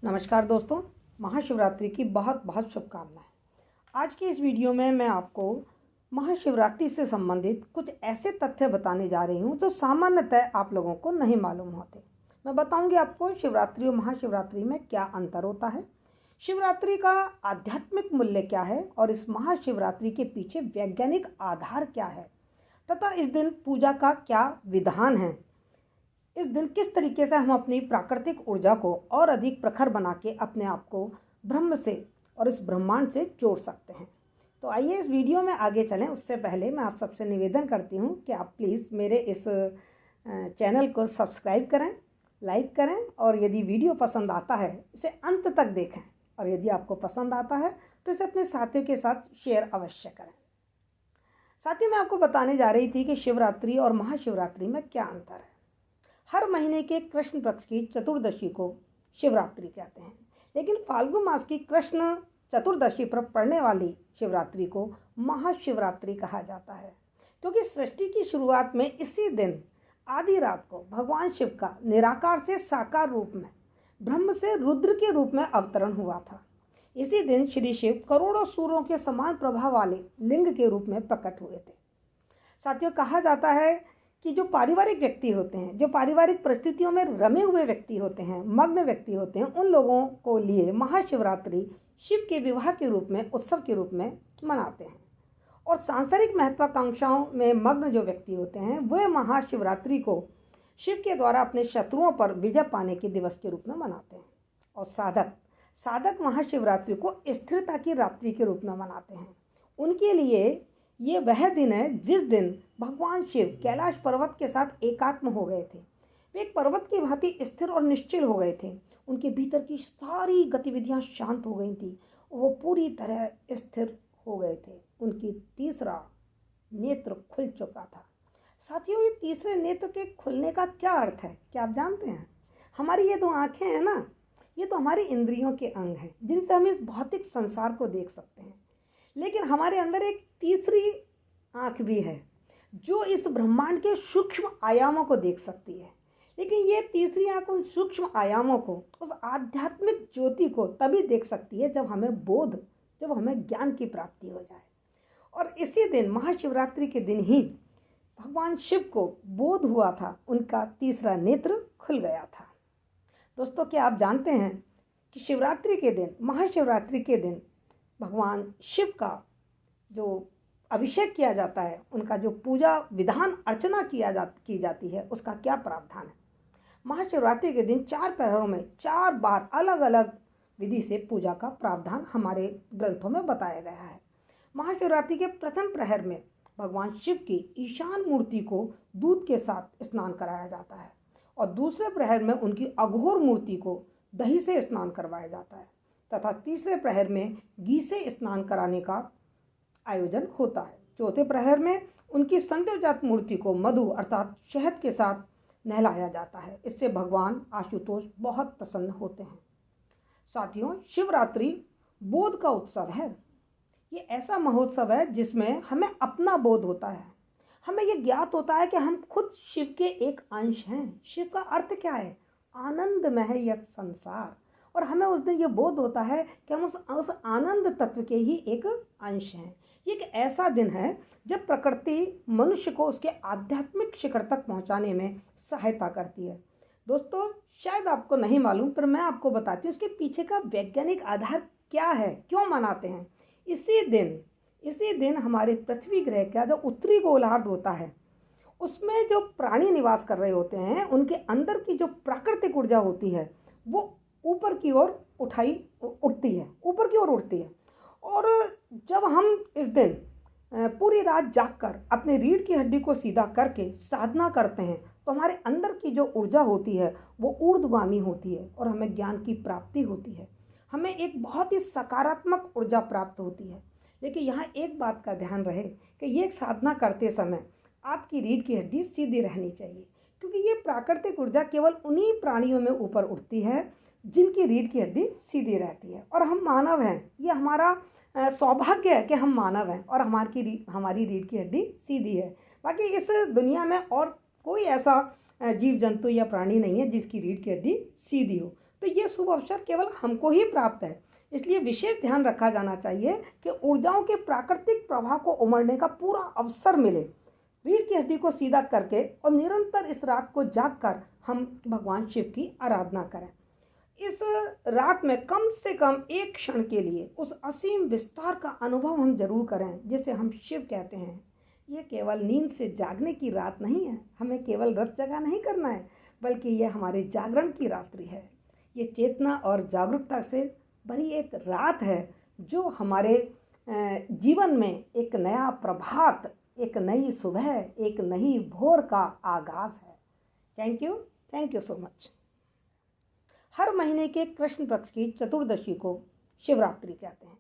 नमस्कार दोस्तों, महाशिवरात्रि की बहुत बहुत शुभकामनाएं। आज की इस वीडियो में मैं आपको महाशिवरात्रि से संबंधित कुछ ऐसे तथ्य बताने जा रही हूं जो सामान्यतः आप लोगों को नहीं मालूम होते। मैं बताऊंगी आपको शिवरात्रि और महाशिवरात्रि में क्या अंतर होता है, शिवरात्रि का आध्यात्मिक मूल्य क्या है और इस महाशिवरात्रि के पीछे वैज्ञानिक आधार क्या है तथा इस दिन पूजा का क्या विधान है। इस दिन किस तरीके से हम अपनी प्राकृतिक ऊर्जा को और अधिक प्रखर बना के अपने आप को ब्रह्म से और इस ब्रह्मांड से जोड़ सकते हैं। तो आइए इस वीडियो में आगे चलें। उससे पहले मैं आप सबसे निवेदन करती हूँ कि आप प्लीज़ मेरे इस चैनल को सब्सक्राइब करें, लाइक करें और यदि वीडियो पसंद आता है इसे अंत तक देखें और यदि आपको पसंद आता है तो इसे अपने साथियों के साथ शेयर अवश्य करें। साथ ही मैं आपको बताने जा रही थी कि शिवरात्रि और महाशिवरात्रि में क्या अंतर है। हर महीने के कृष्ण पक्ष की चतुर्दशी को शिवरात्रि कहते हैं, लेकिन फाल्गुन मास की कृष्ण चतुर्दशी पर पड़ने वाली शिवरात्रि को महाशिवरात्रि कहा जाता है, क्योंकि सृष्टि की शुरुआत में इसी दिन आधी रात को भगवान शिव का निराकार से साकार रूप में ब्रह्म से रुद्र के रूप में अवतरण हुआ था। इसी दिन श्री शिव करोड़ों सूर्यों के समान प्रभाव वाले लिंग के रूप में प्रकट हुए थे। साथियों, कहा जाता है कि जो पारिवारिक व्यक्ति होते हैं, जो पारिवारिक परिस्थितियों में रमे हुए व्यक्ति होते हैं, मग्न व्यक्ति होते हैं, उन लोगों को लिए महाशिवरात्रि शिव के विवाह के रूप में, उत्सव के रूप में मनाते हैं। और सांसारिक महत्वाकांक्षाओं में मग्न जो व्यक्ति होते हैं वे महाशिवरात्रि को शिव के द्वारा अपने शत्रुओं पर विजय पाने के दिवस के रूप में मनाते हैं। और साधक महाशिवरात्रि को स्थिरता की रात्रि के रूप में मनाते हैं। उनके लिए ये वह दिन है जिस दिन भगवान शिव कैलाश पर्वत के साथ एकात्म हो गए थे। वे एक पर्वत की भांति स्थिर और निश्चल हो गए थे। उनके भीतर की सारी गतिविधियां शांत हो गई थी। वो पूरी तरह स्थिर हो गए थे। उनकी तीसरा नेत्र खुल चुका था। साथियों, ये तीसरे नेत्र के खुलने का क्या अर्थ है, क्या आप जानते हैं? हमारी ये दो आंखें हैं ना, ये तो हमारी इंद्रियों के अंग हैं जिनसे हम इस भौतिक संसार को देख सकते हैं। लेकिन हमारे अंदर एक तीसरी आंख भी है जो इस ब्रह्मांड के सूक्ष्म आयामों को देख सकती है। लेकिन ये तीसरी आंख उन सूक्ष्म आयामों को, उस आध्यात्मिक ज्योति को तभी देख सकती है जब हमें ज्ञान की प्राप्ति हो जाए। और इसी दिन महाशिवरात्रि के दिन ही भगवान शिव को बोध हुआ था, उनका तीसरा नेत्र खुल गया था। दोस्तों, क्या आप जानते हैं कि शिवरात्रि के दिन, महाशिवरात्रि के दिन भगवान शिव का जो अभिषेक किया जाता है, उनका जो पूजा विधान अर्चना की जाती है, उसका क्या प्रावधान है? महाशिवरात्रि के दिन 4 प्रहरों में 4 बार अलग अलग विधि से पूजा का प्रावधान हमारे ग्रंथों में बताया गया है। महाशिवरात्रि के प्रथम प्रहर में भगवान शिव की ईशान मूर्ति को दूध के साथ स्नान कराया जाता है और दूसरे प्रहर में उनकी अघोर मूर्ति को दही से स्नान करवाया जाता है तथा तीसरे प्रहर में घी से स्नान कराने का आयोजन होता है। चौथे प्रहर में उनकी संदेवजात मूर्ति को मधु अर्थात शहद के साथ नहलाया जाता है। इससे भगवान आशुतोष बहुत प्रसन्न होते हैं। साथियों, शिवरात्रि बोध का उत्सव है। ये ऐसा महोत्सव है जिसमें हमें अपना बोध होता है। हमें ये ज्ञात होता है कि हम खुद शिव के एक अंश हैं। शिव का अर्थ क्या है? आनंदमय है यह संसार। और हमें उस दिन ये बोध होता है कि हम उस आनंद तत्व के ही एक अंश हैं। ये एक ऐसा दिन है जब प्रकृति मनुष्य को उसके आध्यात्मिक शिखर तक पहुंचाने में सहायता करती है। दोस्तों, शायद आपको नहीं मालूम, पर मैं आपको बताती हूँ इसके पीछे का वैज्ञानिक आधार क्या है, क्यों मनाते हैं। इसी दिन हमारे पृथ्वी ग्रह का जो उत्तरी गोलार्ध होता है उसमें जो प्राणी निवास कर रहे होते हैं, उनके अंदर की जो प्राकृतिक ऊर्जा होती है वो ऊपर की ओर उठती है। और जब हम इस दिन पूरी रात जागकर अपने रीढ़ की हड्डी को सीधा करके साधना करते हैं तो हमारे अंदर की जो ऊर्जा होती है वो ऊर्ध्वगामी होती है और हमें ज्ञान की प्राप्ति होती है। हमें एक बहुत ही सकारात्मक ऊर्जा प्राप्त होती है। लेकिन यहाँ एक बात का ध्यान रहे कि ये साधना करते समय आपकी रीढ़ की हड्डी सीधी रहनी चाहिए, क्योंकि ये प्राकृतिक ऊर्जा केवल उन्हीं प्राणियों में ऊपर उठती है जिनकी रीढ़ की हड्डी सीधी रहती है। और हम मानव हैं, ये हमारा सौभाग्य है कि हम मानव हैं और हमारी रीढ़ की हड्डी सीधी है। बाकी इस दुनिया में और कोई ऐसा जीव जंतु या प्राणी नहीं है जिसकी रीढ़ की हड्डी सीधी हो। तो ये शुभ अवसर केवल हमको ही प्राप्त है, इसलिए विशेष ध्यान रखा जाना चाहिए कि ऊर्जाओं के प्राकृतिक प्रवाह को उमड़ने का पूरा अवसर मिले। रीढ़ की हड्डी को सीधा करके और निरंतर इस रात को जाग कर हम भगवान शिव की आराधना करें। इस रात में कम से कम एक क्षण के लिए उस असीम विस्तार का अनुभव हम जरूर करें जिसे हम शिव कहते हैं। ये केवल नींद से जागने की रात नहीं है, हमें केवल रत जगा नहीं करना है, बल्कि ये हमारे जागरण की रात्रि है। ये चेतना और जागरूकता से भरी एक रात है जो हमारे जीवन में एक नया प्रभात, एक नई सुबह, एक नई भोर का आगाज है। Thank you so much. हर महीने के कृष्ण पक्ष की चतुर्दशी को शिवरात्रि कहते हैं।